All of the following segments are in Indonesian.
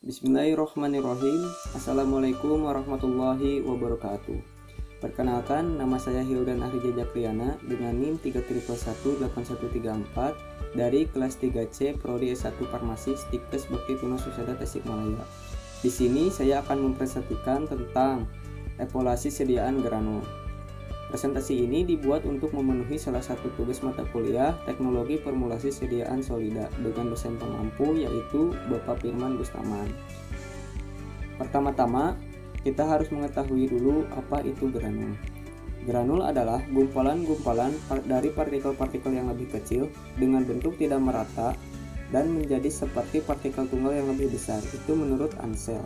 Bismillahirrahmanirrahim. Assalamualaikum warahmatullahi wabarakatuh. Perkenalkan, nama saya Hildan Ahrija Jakriana dengan NIM 3118134 dari kelas 3C Prodi S1 Farmasi Stikes Bakti Tuna Susada Tasikmalaya. Di sini saya akan mempresentasikan tentang evaluasi sediaan granul. Presentasi ini dibuat untuk memenuhi salah satu tugas mata kuliah Teknologi Formulasi Sediaan Solida dengan dosen pemampu yaitu Bapak Firman Bustaman. Pertama-tama, kita harus mengetahui dulu apa itu granul. Granul adalah gumpalan-gumpalan dari partikel-partikel yang lebih kecil dengan bentuk tidak merata dan menjadi seperti partikel tunggal yang lebih besar. Itu menurut Ansel.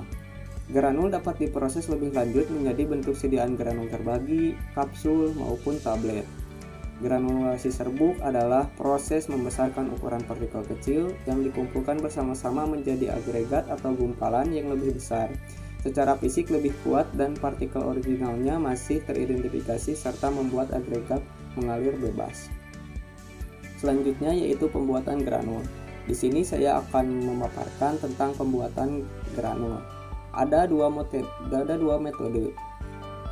Granul dapat diproses lebih lanjut menjadi bentuk sediaan granul terbagi, kapsul, maupun tablet. Granulasi serbuk adalah proses membesarkan ukuran partikel kecil yang dikumpulkan bersama-sama menjadi agregat atau gumpalan yang lebih besar. Secara fisik lebih kuat dan partikel originalnya masih teridentifikasi serta membuat agregat mengalir bebas. Selanjutnya yaitu pembuatan granul. Di sini saya akan memaparkan tentang pembuatan granul. Ada dua metode.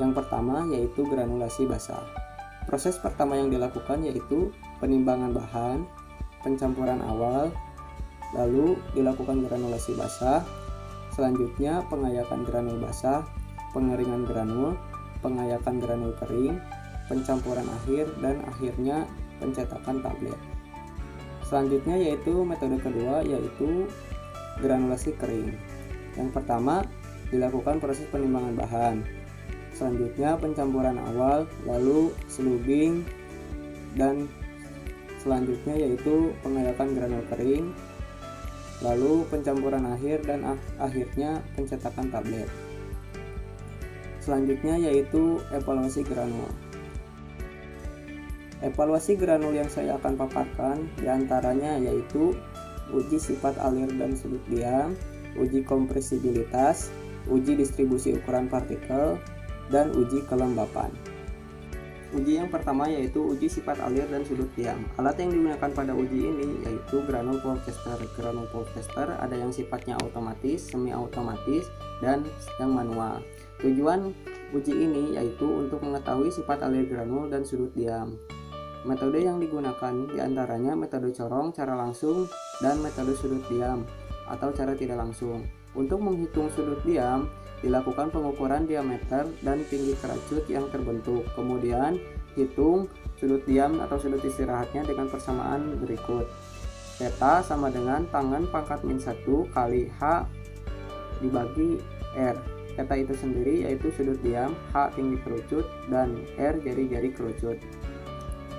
Yang pertama yaitu granulasi basah. Proses pertama yang dilakukan yaitu penimbangan bahan, pencampuran awal, lalu dilakukan granulasi basah. Selanjutnya pengayakan granul basah, pengeringan granul, pengayakan granul kering, pencampuran akhir, dan akhirnya pencetakan tablet. Selanjutnya yaitu metode kedua yaitu granulasi kering. Yang pertama dilakukan proses penimbangan bahan, selanjutnya pencampuran awal, lalu sluding, dan selanjutnya yaitu pengayakan granul kering, lalu pencampuran akhir, dan akhirnya pencetakan tablet. Selanjutnya yaitu evaluasi granul. Evaluasi granul yang saya akan paparkan diantaranya yaitu uji sifat alir dan sudut diam, uji kompresibilitas, uji distribusi ukuran partikel, dan uji kelembapan. Uji yang pertama yaitu uji sifat alir dan sudut diam. Alat yang digunakan pada uji ini yaitu granul pole tester. Granul pole tester ada yang sifatnya otomatis, semi otomatis, dan yang manual. Tujuan uji ini yaitu untuk mengetahui sifat alir granul dan sudut diam. Metode yang digunakan diantaranya metode corong, cara langsung, dan metode sudut diam atau cara tidak langsung. Untuk menghitung sudut diam, dilakukan pengukuran diameter dan tinggi keracut yang terbentuk. Kemudian, hitung sudut diam atau sudut istirahatnya dengan persamaan berikut. Theta sama dengan tangan pangkat min 1 kali H dibagi R. Theta itu sendiri yaitu sudut diam, H tinggi kerucut, dan R jari-jari kerucut.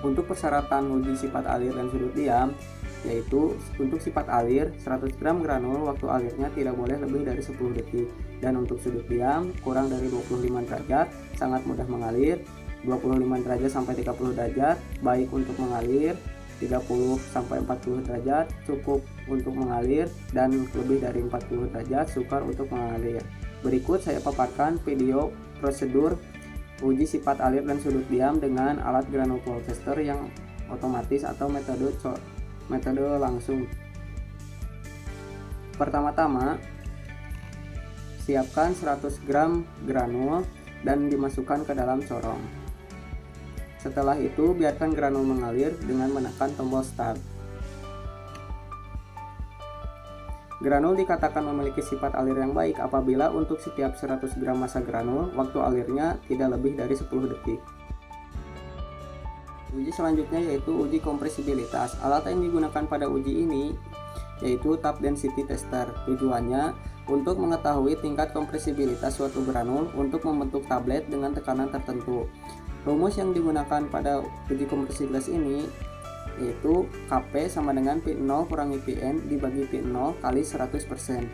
Untuk persyaratan uji sifat alir dan sudut diam, yaitu untuk sifat alir 100 gram granul waktu alirnya tidak boleh lebih dari 10 detik, dan untuk sudut diam kurang dari 25 derajat sangat mudah mengalir, 25 derajat sampai 30 derajat baik untuk mengalir, 30 sampai 40 derajat cukup untuk mengalir, dan lebih dari 40 derajat sukar untuk mengalir. Berikut saya paparkan video prosedur uji sifat alir dan sudut diam dengan alat granul pole tester yang otomatis atau metode langsung. Pertama-tama, siapkan 100 gram granul dan dimasukkan ke dalam corong. Setelah itu, biarkan granul mengalir dengan menekan tombol start. Granul dikatakan memiliki sifat alir yang baik apabila untuk setiap 100 gram massa granul, waktu alirnya tidak lebih dari 10 detik. Uji selanjutnya yaitu uji kompresibilitas. Alat yang digunakan pada uji ini yaitu tap density tester. Tujuannya untuk mengetahui tingkat kompresibilitas suatu granul untuk membentuk tablet dengan tekanan tertentu. Rumus yang digunakan pada uji kompresibilitas ini yaitu Kp sama dengan P0 kurangi Pn dibagi P0 kali 100%.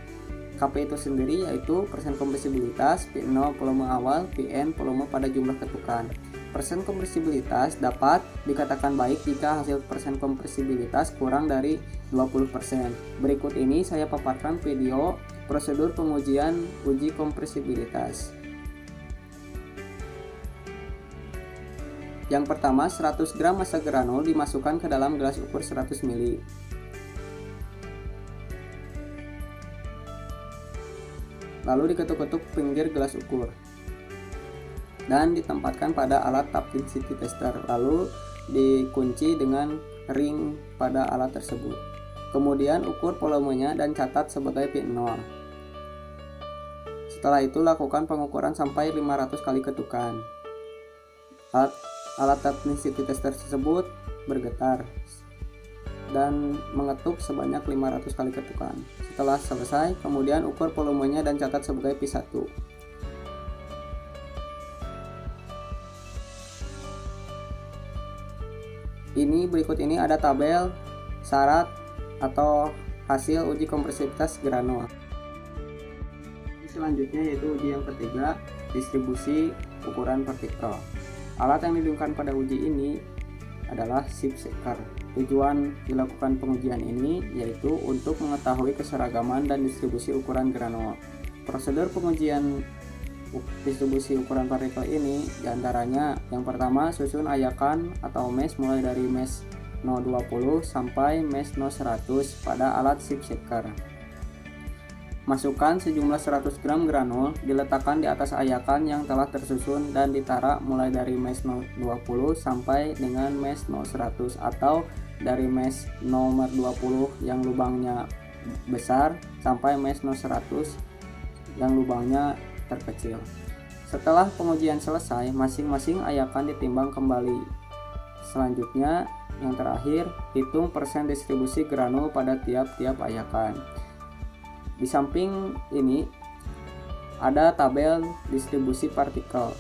Kp itu sendiri yaitu persen kompresibilitas, P0 volume awal, Pn volume pada jumlah ketukan. Persen kompresibilitas dapat dikatakan baik jika hasil persen kompresibilitas kurang dari 20%. Berikut ini saya paparkan video prosedur pengujian uji kompresibilitas. Yang pertama, 100 gram massa granul dimasukkan ke dalam gelas ukur 100 ml. lalu diketuk-ketuk pinggir gelas ukur dan ditempatkan pada alat tap density tester, lalu dikunci dengan ring pada alat tersebut. Kemudian ukur volumenya dan catat sebagai pin 0. Setelah itu lakukan pengukuran sampai 500 kali ketukan. Alat tap density tester tersebut bergetar dan mengetuk sebanyak 500 kali ketukan. Setelah selesai, kemudian ukur volumenya dan catat sebagai P1. Berikut ini ada tabel syarat atau hasil uji kompresibilitas granul. Selanjutnya yaitu uji yang ketiga, distribusi ukuran partikel. Alat yang digunakan pada uji ini adalah chip shaker. Tujuan dilakukan pengujian ini yaitu untuk mengetahui keseragaman dan distribusi ukuran granul. Prosedur pengujian distribusi ukuran partikel ini diantaranya: yang pertama, susun ayakan atau mesh mulai dari mesh 020 sampai mesh 0100 pada alat chip shaker. Masukkan sejumlah 100 gram granul, diletakkan di atas ayakan yang telah tersusun dan ditarik mulai dari mesh 020 sampai dengan mesh 0100 atau dari mesh nomor 20 yang lubangnya besar sampai mesh 0100 yang lubangnya terkecil. Setelah pengujian selesai, masing-masing ayakan ditimbang kembali. Selanjutnya, yang terakhir, hitung persen distribusi granul pada tiap-tiap ayakan. Di samping ini ada tabel distribusi partikel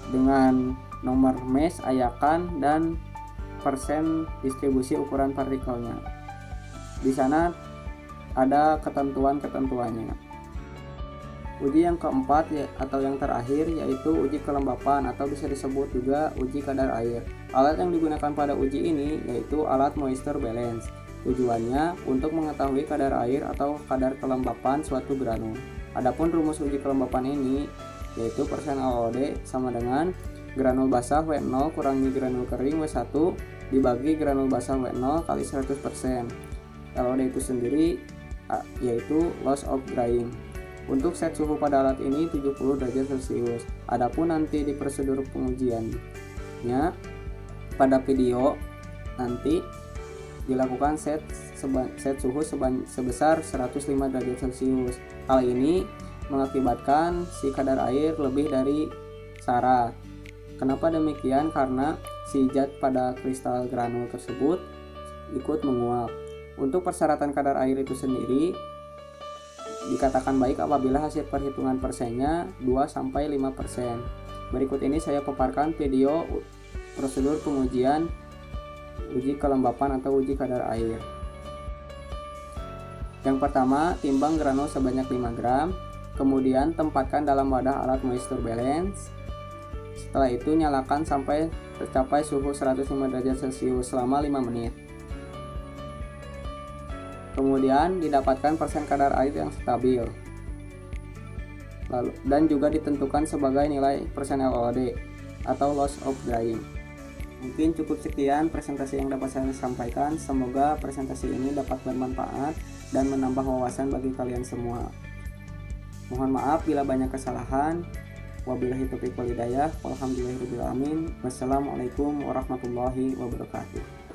dengan nomor mesh ayakan dan persen distribusi ukuran partikelnya. Di sana ada ketentuan-ketentuannya. Uji yang keempat atau yang terakhir yaitu uji kelembapan atau bisa disebut juga uji kadar air. Alat yang digunakan pada uji ini yaitu alat moisture balance. Tujuannya untuk mengetahui kadar air atau kadar kelembapan suatu granul. Adapun rumus uji kelembapan ini yaitu persen LOD sama dengan granul basah W0 kurangi granul kering W1 dibagi granul basah W0 kali 100%. LOD itu sendiri yaitu loss of drying. Untuk set suhu pada alat ini 70 derajat Celcius. Adapun nanti di prosedur pengujiannya pada video nanti dilakukan set suhu sebesar 105 derajat Celcius. Hal ini mengakibatkan si kadar air lebih dari syarat. Kenapa demikian? Karena si zat pada kristal granul tersebut ikut menguap. Untuk persyaratan kadar air itu sendiri dikatakan baik apabila hasil perhitungan persennya 2-5%. Berikut ini saya paparkan video prosedur pengujian uji kelembapan atau uji kadar air. Yang pertama, timbang granul sebanyak 5 gram, kemudian tempatkan dalam wadah alat moisture balance. Setelah itu nyalakan sampai tercapai suhu 105 derajat Celcius selama 5 menit. Kemudian didapatkan persen kadar air yang stabil. Dan juga ditentukan sebagai nilai persen LOD atau loss of drying. Mungkin cukup sekian presentasi yang dapat saya sampaikan. Semoga presentasi ini dapat bermanfaat dan menambah wawasan bagi kalian semua. Mohon maaf bila banyak kesalahan. Wabillahi taufiq wal hidayah. Walhamdulillahirabbil alamin. Wassalamualaikum warahmatullahi wabarakatuh.